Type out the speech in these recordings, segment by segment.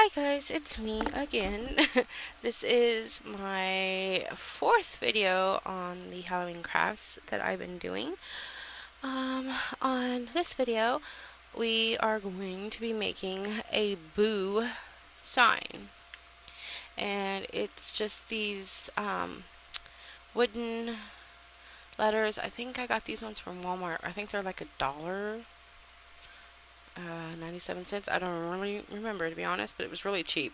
Hi guys, it's me again. This is my fourth video on the Halloween crafts that I've been doing. On this video, we are going to be making a boo sign. And it's just these wooden letters. I think I got these ones from Walmart. I think they're like $1. 97 cents. I don't really remember, to be honest, but it was really cheap.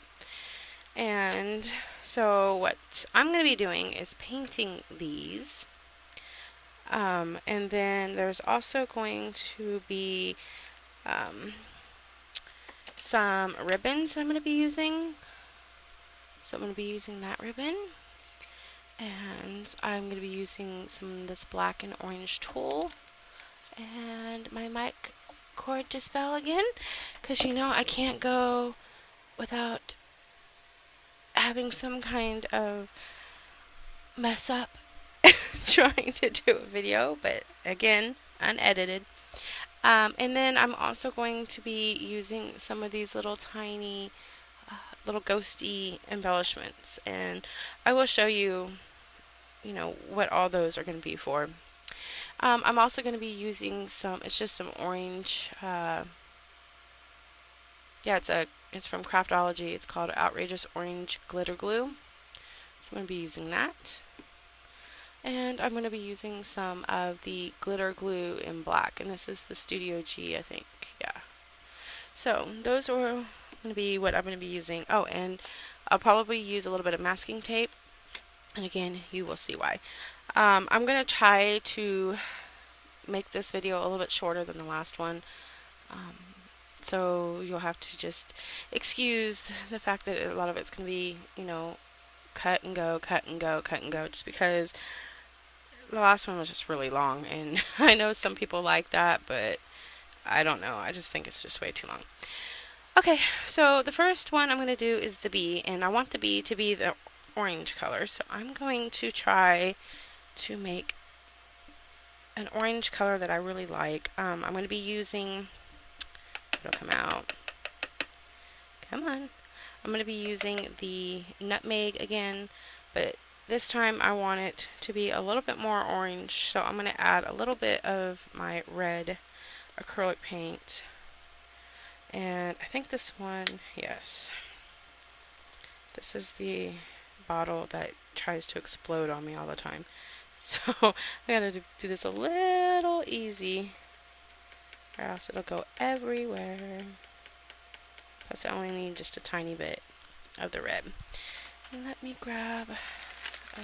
And so what I'm going to be doing is painting these. And then there's also going to be some ribbons I'm going to be using. So I'm going to be using that ribbon. And I'm going to be using some of this black and orange tulle. And my mic cord to spell again, because you know I can't go without having some kind of mess up trying to do a video, but again, unedited. And then I'm also going to be using some of these little tiny little ghosty embellishments, and I will show you what all those are going to be for. I'm also going to be using it's just some orange, yeah, it's from Craftology. It's called Outrageous Orange Glitter Glue. So I'm going to be using that. And I'm going to be using some of the glitter glue in black. And this is the Studio G, I think. Yeah. So those are going to be what I'm going to be using. Oh, and I'll probably use a little bit of masking tape. And again, you will see why. I'm going to try to make this video a little bit shorter than the last one. So you'll have to just excuse the fact that a lot of it's going to be, cut and go, cut and go, cut and go, just because the last one was just really long. And I know some people like that, but I don't know. I just think it's just way too long. Okay, so the first one I'm going to do is the bee, and I want the bee to be the orange color. So I'm going to try to make an orange color that I really like. I'm going to be using, it'll come out, come on, I'm going to be using the nutmeg again, but this time I want it to be a little bit more orange, so I'm going to add a little bit of my red acrylic paint. And I think this one, yes, this is the bottle that tries to explode on me all the time. So I gotta do this a little easy, or else it'll go everywhere. Plus I only need just a tiny bit of the red. And let me grab a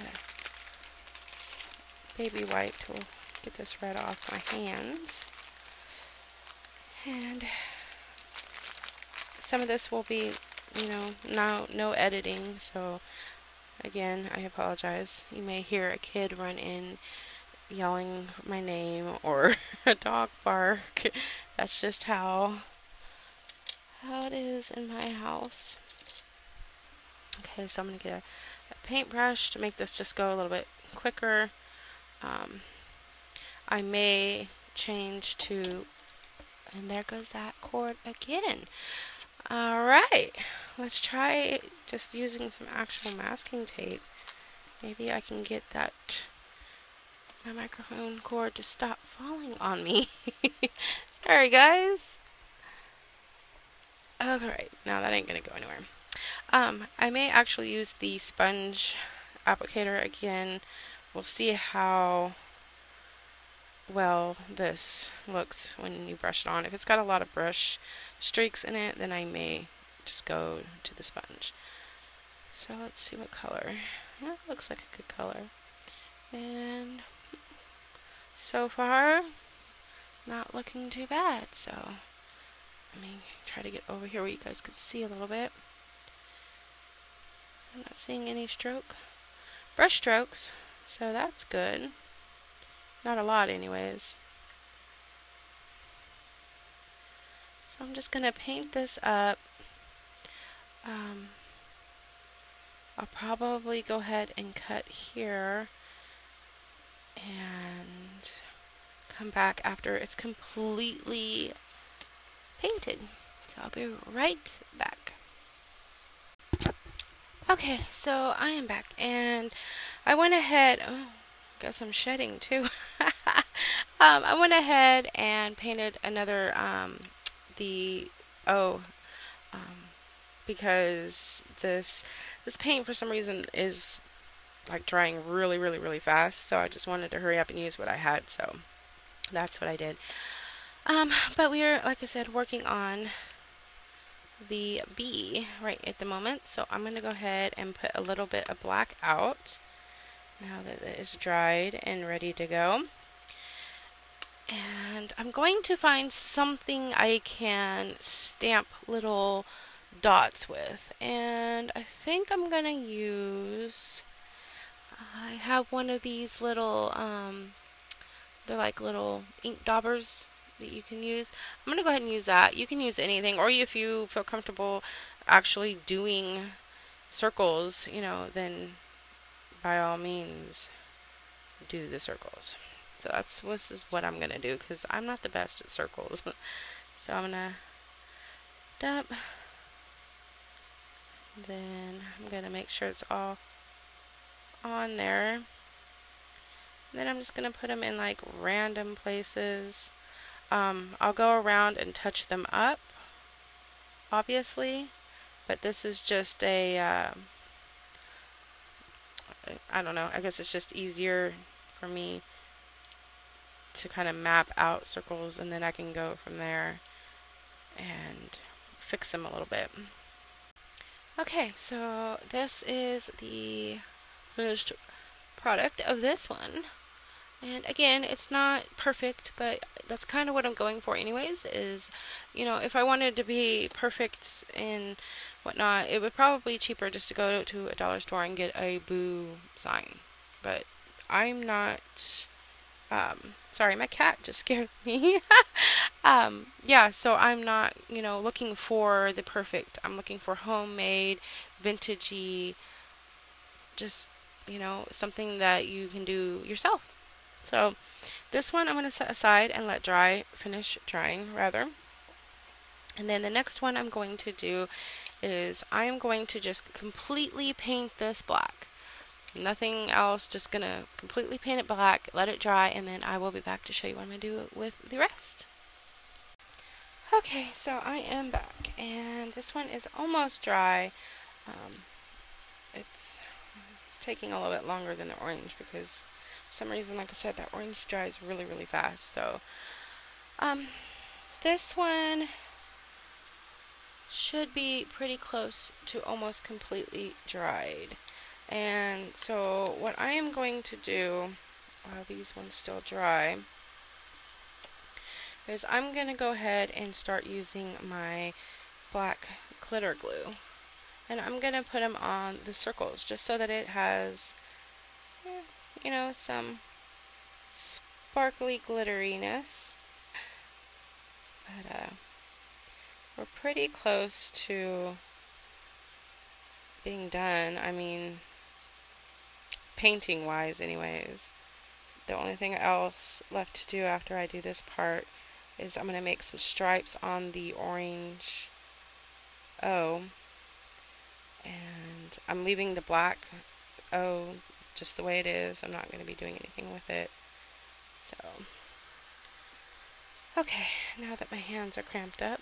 baby wipe to get this red off my hands. And some of this will be, no editing, so again, I apologize. You may hear a kid run in yelling my name or a dog bark. That's just how it is in my house. Okay, so I'm going to get a paintbrush to make this just go a little bit quicker. I may change to, and there goes that cord again. Alright, let's try just using some actual masking tape. Maybe I can get my microphone cord to stop falling on me. Sorry guys. Alright, now that ain't gonna go anywhere. I may actually use the sponge applicator again. We'll see how well this looks when you brush it on. If it's got a lot of brush streaks in it, then I may just go to the sponge. So let's see what color. Yeah, it looks like a good color. And so far, not looking too bad. So let me try to get over here where you guys could see a little bit. I'm not seeing any brush strokes, so that's good. Not a lot anyways. So I'm just going to paint this up. I'll probably go ahead and cut here and come back after it's completely painted. So I'll be right back. Okay, so I am back and I went ahead, oh, guess I'm shedding too. I went ahead and painted another, the, oh, um, because this paint for some reason is like drying really, really, really fast. So I just wanted to hurry up and use what I had. So that's what I did. But we are, like I said, working on the bee right at the moment. So I'm going to go ahead and put a little bit of black out now that it is dried and ready to go. And I'm going to find something I can stamp little dots with. And I think I'm going to use, I have one of these little, they're like little ink daubers that you can use. I'm going to go ahead and use that. You can use anything, or if you feel comfortable actually doing circles, then by all means do the circles. So this is what I'm going to do because I'm not the best at circles. So I'm going to dab. Then I'm going to make sure it's all on there. Then I'm just going to put them in like random places. I'll go around and touch them up, obviously, but this is just a, I don't know, I guess it's just easier for me to kind of map out circles, and then I can go from there and fix them a little bit. Okay, so this is the finished product of this one. And again, it's not perfect, but that's kind of what I'm going for anyways, is, if I wanted to be perfect and whatnot, it would probably be cheaper just to go to a dollar store and get a boo sign. But I'm not, sorry, my cat just scared me. Yeah, so I'm not, looking for the perfect. I'm looking for homemade, vintagey, just, something that you can do yourself. So this one I'm going to set aside and let finish drying rather. And then the next one I'm going to do is I am going to just completely paint this black. Nothing else, just going to completely paint it black, let it dry, and then I will be back to show you what I'm going to do with the rest. Okay, so I am back, and this one is almost dry. It's taking a little bit longer than the orange because for some reason, like I said, that orange dries really, really fast. So, this one should be pretty close to almost completely dried. And so what I am going to do while these ones still dry is I'm going to go ahead and start using my black glitter glue. And I'm going to put them on the circles just so that it has, some sparkly glitteriness. But we're pretty close to being done. I mean, painting wise anyways. The only thing else left to do after I do this part is I'm going to make some stripes on the orange O. And I'm leaving the black O just the way it is. I'm not going to be doing anything with it. So, okay, now that my hands are cramped up,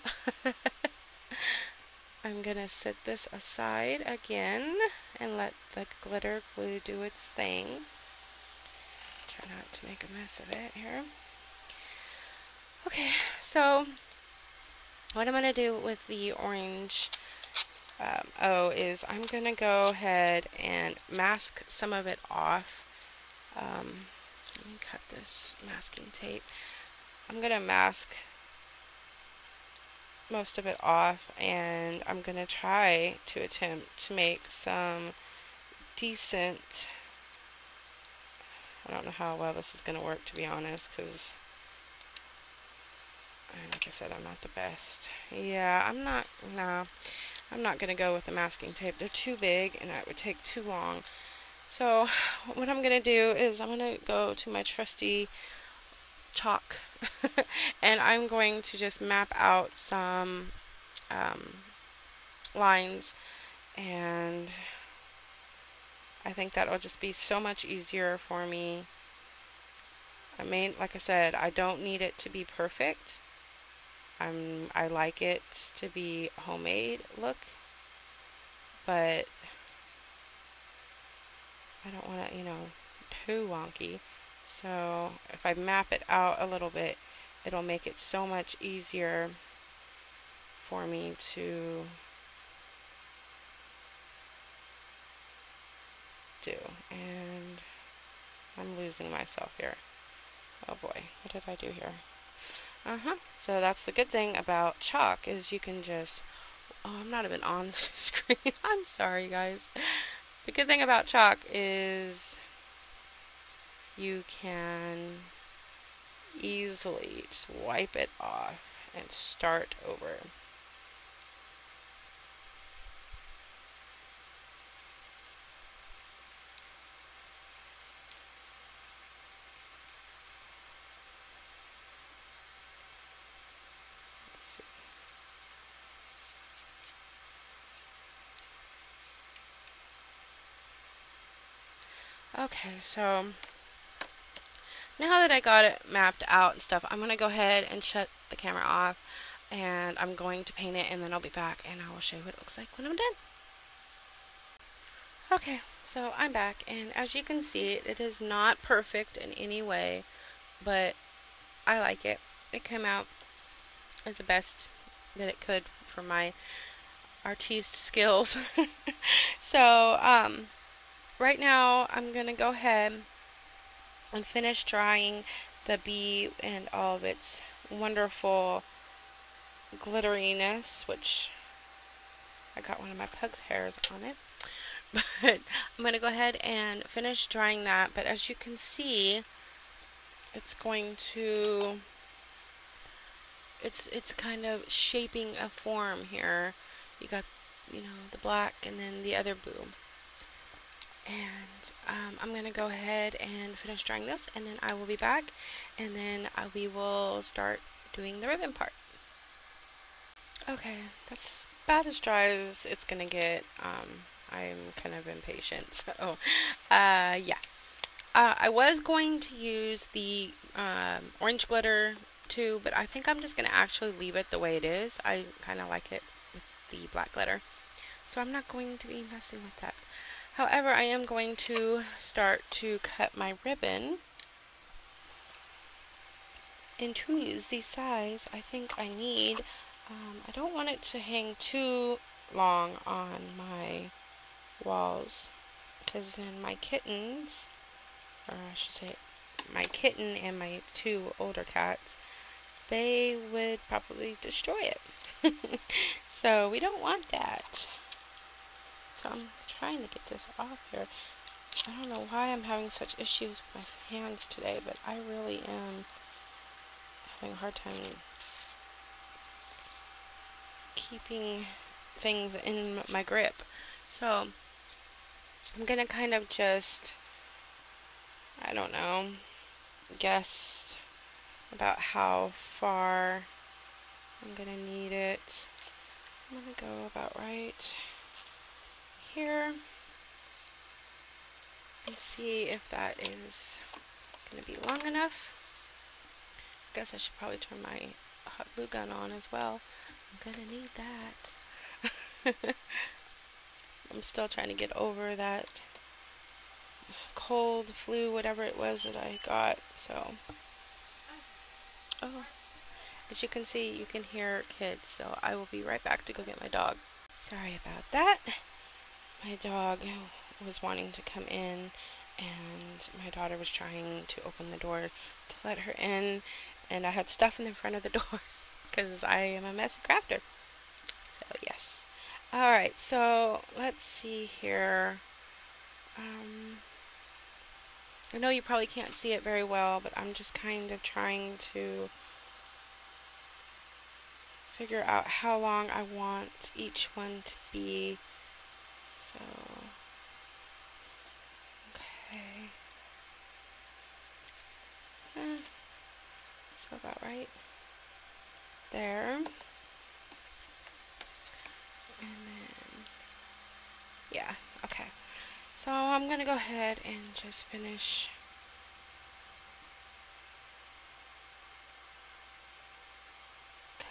I'm going to set this aside again and let the glitter glue do its thing. Try not to make a mess of it here. Okay, so what I'm going to do with the orange O is I'm going to go ahead and mask some of it off. Let me cut this masking tape. I'm going to mask most of it off, and I'm going to try to attempt to make some decent, I don't know how well this is going to work, to be honest, because like I said, I'm not the best. Yeah, I'm not going to go with the masking tape. They're too big and that would take too long. So what I'm going to do is I'm going to go to my trusty chalk and I'm going to just map out some lines, and I think that'll just be so much easier for me. I mean, like I said, I don't need it to be perfect. I like it to be homemade look, but I don't want it, too wonky. So if I map it out a little bit, it'll make it so much easier for me to do. And I'm losing myself here. Oh boy, what did I do here? So that's the good thing about chalk is you can just, oh, I'm not even on the screen. I'm sorry, guys. The good thing about chalk is you can easily just wipe it off and start over. Okay, so now that I got it mapped out and stuff, I'm going to go ahead and shut the camera off, and I'm going to paint it, and then I'll be back and I will show you what it looks like when I'm done. Okay, so I'm back, and as you can see, it is not perfect in any way, but I like it. It came out as the best that it could for my artiste skills. So, right now I'm going to go ahead and finish drying the bee and all of its wonderful glitteriness, which I got one of my pug's hairs on it. But I'm going to go ahead and finish drying that. But as you can see, it's going to, it's kind of shaping a form here. You got, the black and then the other boo. And I'm going to go ahead and finish drying this, and then I will be back, and then we will start doing the ribbon part. Okay, that's about as dry as it's going to get. I'm kind of impatient, so yeah. I was going to use the orange glitter too, but I think I'm just going to actually leave it the way it is. I kind of like it with the black glitter, so I'm not going to be messing with that. However, I am going to start to cut my ribbon. And to use the size I think I need, I don't want it to hang too long on my walls, because then my kittens, or I should say my kitten and my two older cats, they would probably destroy it. So we don't want that. So I'm trying to get this off here. I don't know why I'm having such issues with my hands today, but I really am having a hard time keeping things in my grip. So I'm gonna kind of just, I don't know, guess about how far I'm gonna need it. I'm gonna go about right here and see if that is gonna be long enough. I guess I should probably turn my hot glue gun on as well. I'm gonna need that. I'm still trying to get over that cold, flu, whatever it was that I got. So, oh, as you can see, you can hear kids. So I will be right back to go get my dog. Sorry about that. My dog was wanting to come in, and my daughter was trying to open the door to let her in, and I had stuff in the front of the door because I am a messy crafter. So yes. Alright, so let's see here. I know you probably can't see it very well, but I'm just kind of trying to figure out how long I want each one to be. So, okay. So about right there. And then, yeah, okay. So I'm going to go ahead and just finish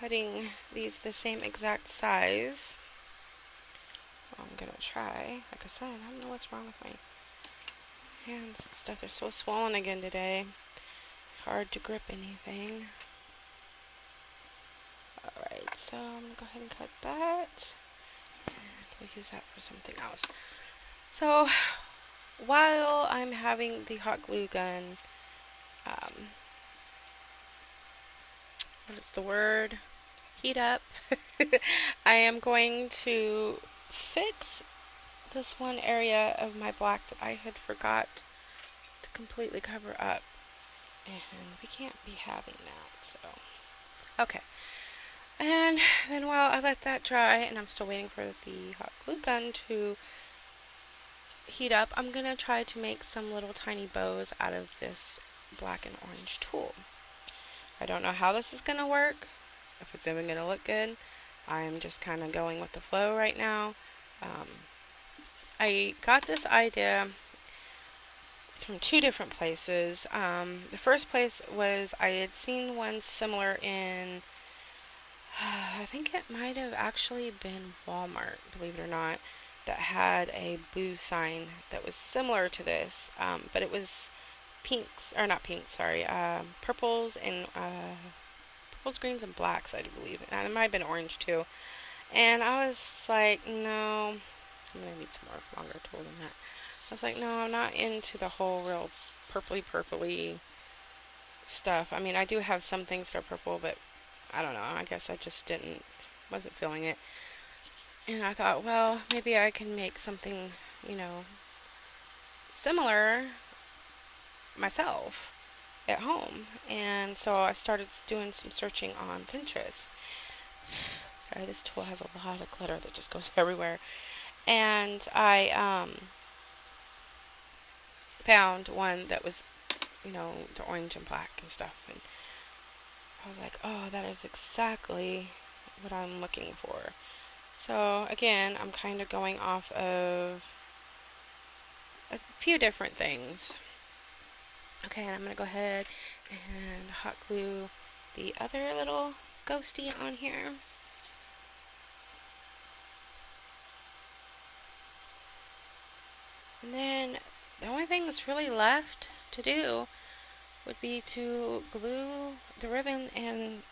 cutting these the same exact size. Well, I'm going to try. Like I said, I don't know what's wrong with my hands and stuff. They're so swollen again today. Hard to grip anything. Alright, so I'm going to go ahead and cut that. And we'll use that for something else. So, while I'm having the hot glue gun, what is the word? Heat up. I am going to fix this one area of my black that I had forgot to completely cover up. And we can't be having that, so. Okay. And then while I let that dry, and I'm still waiting for the hot glue gun to heat up, I'm going to try to make some little tiny bows out of this black and orange tulle. I don't know how this is going to work, if it's even going to look good. I'm just kind of going with the flow right now. I got this idea from two different places. The first place was I had seen one similar in, I think it might have actually been Walmart, believe it or not, that had a boo sign that was similar to this, but it was pinks, or not pinks, sorry, purples and purples, greens, and blacks, I do believe, and it might have been orange too. And I was like, no, I'm gonna need some more longer tool than that. I was like, no, I'm not into the whole real purpley stuff. I mean, I do have some things that are purple, but I don't know, I guess I just wasn't feeling it. And I thought, well, maybe I can make something, you know, similar myself at home. And so I started doing some searching on Pinterest. Sorry, this tool has a lot of glitter that just goes everywhere. And I found one that was, you know, the orange and black and stuff. And I was like, oh, that is exactly what I'm looking for. So again, I'm kind of going off of a few different things. Okay, and I'm going to go ahead and hot glue the other little ghosty on here. And then the only thing that's really left to do would be to glue the ribbon and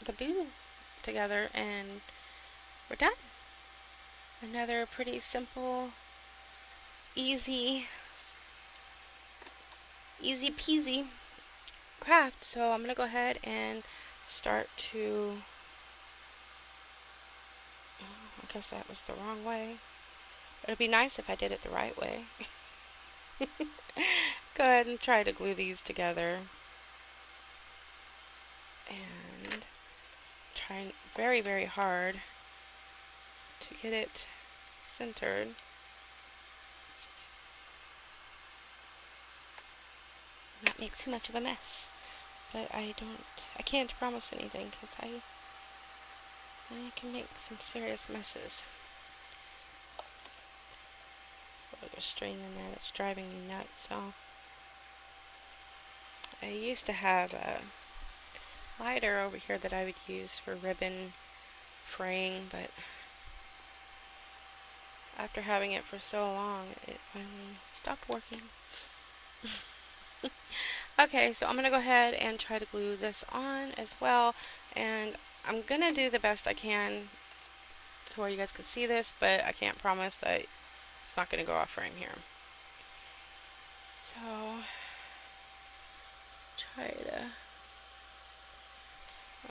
the boo together, and we're done. Another pretty simple, easy peasy craft. So I'm going to go ahead and start to, oh, I guess that was the wrong way. It'd be nice if I did it the right way. Go ahead and try to glue these together. And try very, very hard to get it centered. Not make too much of a mess. But I can't promise anything because I can make some serious messes. There's a string in there that's driving me nuts. So I used to have a lighter over here that I would use for ribbon fraying, but after having it for so long, it finally stopped working. Okay, so I'm going to go ahead and try to glue this on as well, and I'm going to do the best I can to where you guys can see this, but I can't promise that it's not going to go off frame here. So, try to,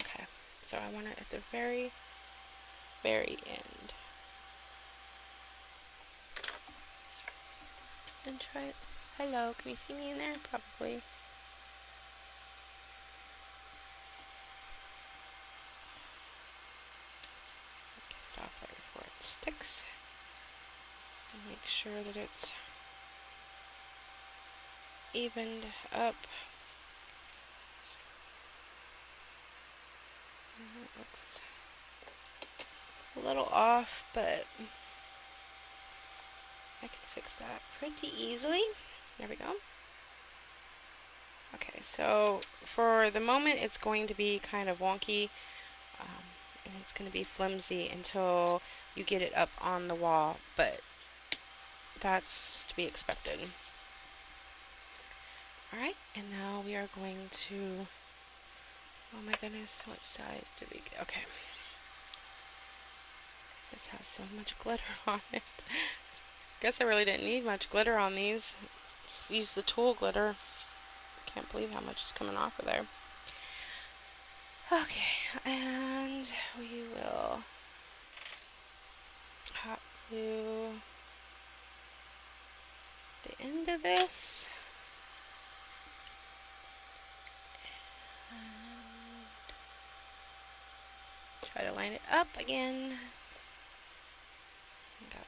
okay, so I want it at the very, very end. And try it. Hello, can you see me in there? Probably. Get it off right before it sticks. And make sure that it's evened up. It looks a little off, but I can fix that pretty easily. There we go. Okay, so for the moment it's going to be kind of wonky, and it's going to be flimsy until you get it up on the wall, but that's to be expected. Alright, and now we are going to, oh my goodness, what size did we get? Okay. This has so much glitter on it. Guess I really didn't need much glitter on these. Just use the tool glitter. Can't believe how much is coming off of there. Okay, and we will hot glue the end of this. And try to line it up again. Got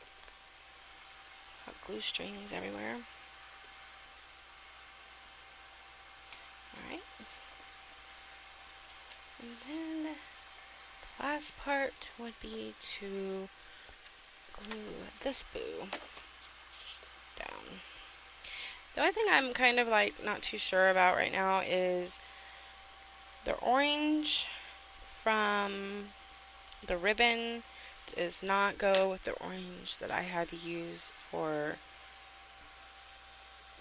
hot glue strings everywhere. Alright. And then the last part would be to glue this boo down. The only thing I'm kind of like not too sure about right now is the orange from the ribbon does not go with the orange that I had to use for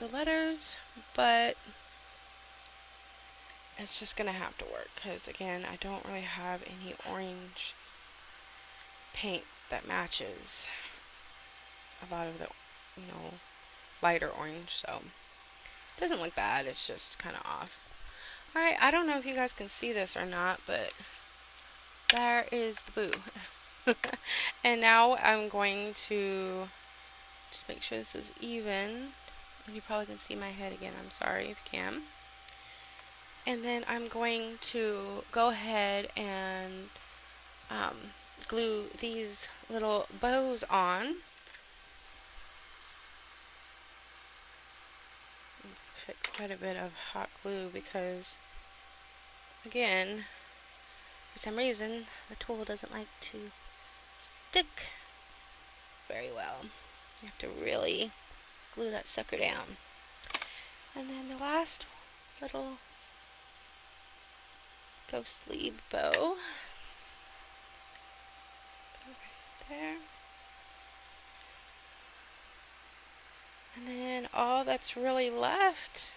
the letters, but it's just gonna have to work because again I don't really have any orange paint that matches a lot of the, you know, lighter orange, so it doesn't look bad, it's just kind of off. Alright, I don't know if you guys can see this or not, but there is the boo. And now I'm going to just make sure this is even. You probably can see my head again, I'm sorry if you can. And then I'm going to go ahead and glue these little bows on. Put quite a bit of hot glue because, again, for some reason, the tool doesn't like to stick very well. You have to really glue that sucker down. And then the last little ghostly bow. Right there. And then all that's really left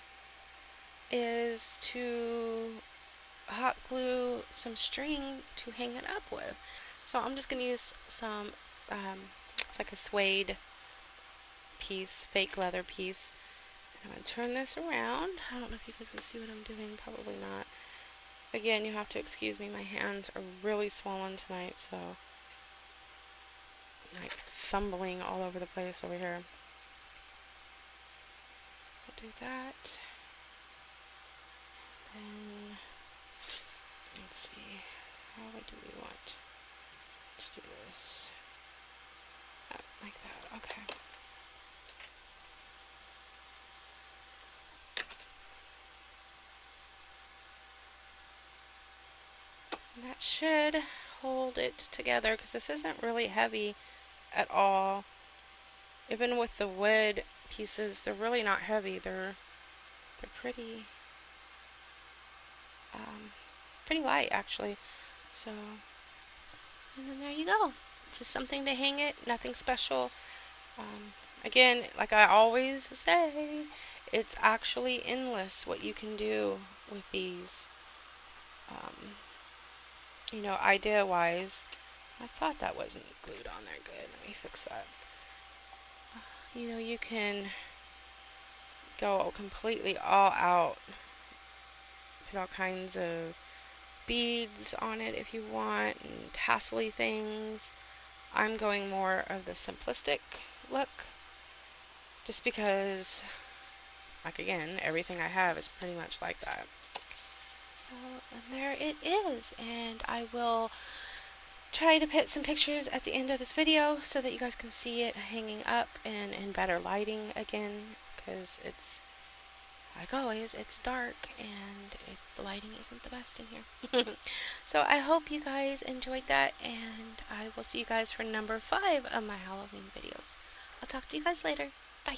is to hot glue some string to hang it up with. So I'm just going to use some, it's like a suede piece, fake leather piece. I'm going to turn this around. I don't know if you guys can see what I'm doing, probably not. Again, you have to excuse me, my hands are really swollen tonight, so I'm like fumbling all over the place over here. So I'll do that. And then, let's see, how do we want to do this? Like that, okay. And that should hold it together because this isn't really heavy at all. Even with the wood pieces, they're really not heavy. They're pretty pretty light actually. So, and then there you go. Just something to hang it, nothing special. Again, like I always say, it's actually endless what you can do with these. You know, idea wise, I thought that wasn't glued on there good. Let me fix that. You know, you can go completely all out, put all kinds of beads on it if you want, and tassel-y things. I'm going more of the simplistic look, just because, like again, everything I have is pretty much like that. So, and there it is, and I will try to put some pictures at the end of this video so that you guys can see it hanging up and in better lighting again, because it's, like always, it's dark and the lighting isn't the best in here. So I hope you guys enjoyed that, and I will see you guys for number 5 of my Halloween videos. I'll talk to you guys later. Bye.